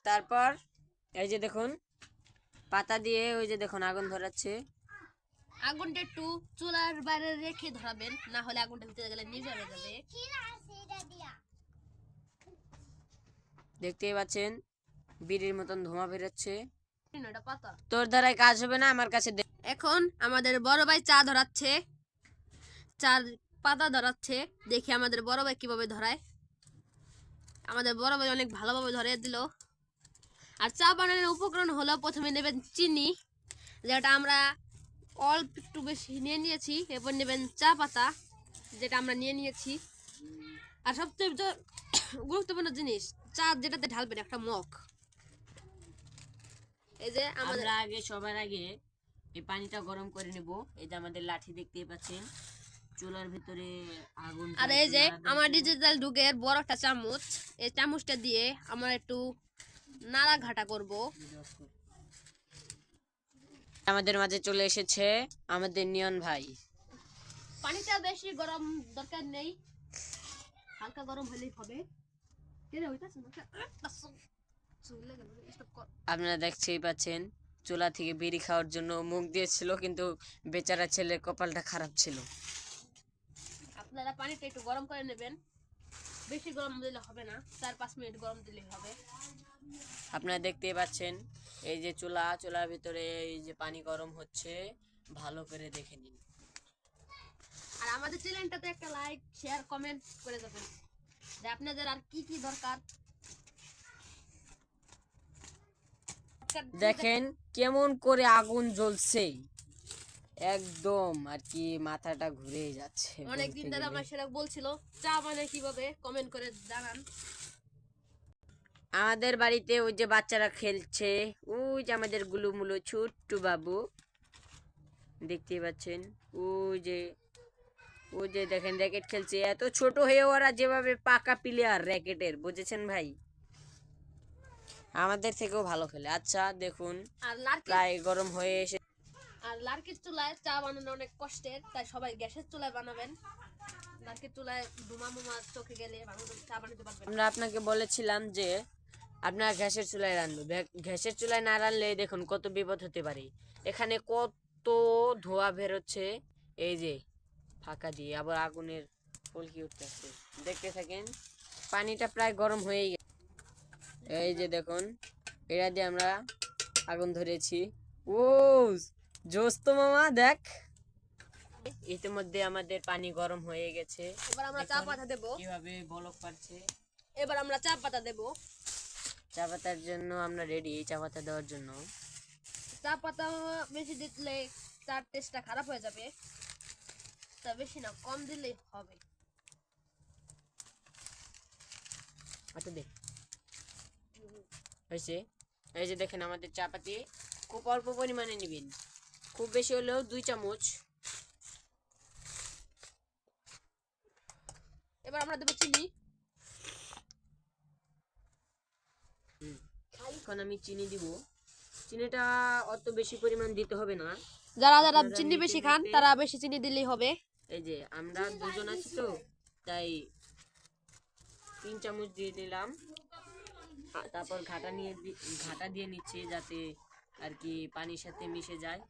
তারপর এই যে দেখুন পাতা দিয়ে ওই যে দেখুন আগুন ধরাচ্ছে। আগুনটা একটু চুলার বাইরে রেখে ধরাবেন, না হলে আগুনটা ভিতরে গেলে নিভে যাবে। দেখতেই পাচ্ছেন বিড়ির মতন ধোঁয়া বেরোচ্ছে। পাতা তোর দ্বারাই কাজ হবে না, আমার কাছে এখন আমাদের বড় ভাই চা ধরাচ্ছে, চার পাতা ধরাচ্ছে। দেখি আমাদের বড় ভাই কিভাবে ধরায়। আমাদের বড় ভাই অনেক ভালোভাবে ধরে দিল। আর চা বানানোর উপকরণ হলো প্রথমে নেবেন চিনি, যেটা আমরা অল্প একটু বেশি নিয়ে নিয়েছি। এরপর নেবেন চা পাতা, যেটা আমরা নিয়ে নিয়েছি। আর সবচেয়ে গুরুত্বপূর্ণ জিনিস, চা যেটাতে ঢালবেন একটা মগ। এই যে আমরা আগে সবার আগে এই পানিটা গরম করে নেব। এই যে আমাদের লাঠি দেখতেই পাচ্ছেন, চুলার ভিতরে আগুন। আর এই যে আমার ডিজিটাল যুগের বড় একটা চামচ, এই চামচটা দিয়ে আমরা একটু নাড়া ঘাটা করব। আমাদের মাঝে চলে এসেছে আমাদের নিয়ন ভাই। পানিটা বেশি গরম দরকার নেই, হালকা গরম হলেই হবে। আপনারা দেখতেই পাচ্ছেন চুলা থেকে বিড়ি খাওয়ার জন্য মুখ দিয়েছিল, কিন্তু বেচারা ছেলের কপালটা খারাপ ছিল। আপনারা পানিটা একটু গরম করে নেবেন, বেশি গরম দিলে হবে না, 4-5 মিনিট গরম দিলেই হবে। আপনারা দেখতেই পাচ্ছেন এই যে চুলার ভিতরে এই যে পানি গরম হচ্ছে, ভালো করে দেখে নিন। আর আমাদের চ্যানেলটাতে একটা লাইক শেয়ার কমেন্ট করে যাবেন, যে আপনাদের আর কি কি দরকার। দেখেন কেমন করে আগুন জ্বলছে, একদম আর কি মাথাটা ঘুরে যাচ্ছে। অনেকদিন ধরে আমার সেটা বলছিল চা বানায় কিভাবে, কমেন্ট করে জানান। আমাদের বাড়িতে ওই যে বাচ্চারা খেলছে, ওই যে আমাদের গুলুমুলু ছোট্ট বাবু দেখতে পাচ্ছেন। ওই যে দেখেন র্যাকেট খেলছে, এত ছোট হয়ে ওরা যেভাবে পাকা প্লেয়ার র্যাকেটের, বুঝেছেন ভাই, আমাদের থেকেও ভালো খেলে। আচ্ছা দেখুন প্রায় গরম হয়ে এসে। আর লার্কির চুলায় চা বানানো অনেক কষ্টের, তাই সবাই গ্যাসের চুলায় বানাবেন। লার্কির চুলায় ধুমা মুমা চোখে গেলে চা বানাতে পারবেন। আমরা আপনাকে বলেছিলাম যে আপনার গ্যাসের চুলায় রান্নবে, গ্যাসের চুলায় না রান্নলে দেখুন কত বিপদ হতে পারে। এখানে কত ধোঁয়া বেরোচ্ছে, এই যে ফাঁকা দিয়ে আবার আগুনের ফুলকি উঠতেছে, দেখতে থাকেন। পানিটা প্রায় গরম হয়ে গেছে। এই যে দেখুন এটা দিয়ে আমরা আগুন ধরেছি। ও জোস তো মামা, দেখ ইতিমধ্যে আমাদের পানি গরম হয়ে গেছে। এবার আমরা চা পাতা দেব, কিভাবে বলক পাচ্ছে। এবার আমরা চা পাতা দেব। চা পাতার জন্য আমরা রেডি, চা পাতা দেওয়ার জন্য। চা পাতা বেশি দিলে চার টেস্টটা খারাপ হয়ে যাবে, তা বেশি না, কম দিলেই হবে। আচ্ছা দে হয়েছে। এই যে দেখেন আমাদের চা পাতি খুব অল্প পরিমাণে নেবেন, খুব বেশি হলেও 2 চামচ। এবার আমরা দেবো চিনি। এখন আমি চিনি দিব। চিনিটা অত বেশি পরিমাণ দিতে হবে না, যারা যারা চিনি বেশি খান তারা বেশি চিনি দিলেই হবে। এই যে আমরা দুজন আছি তো, তাই 3 চামচ দিয়ে দিলাম। তারপর ঘাটা দিয়ে নিচ্ছি, যাতে আর কি পানির সাথে মিশে যায়।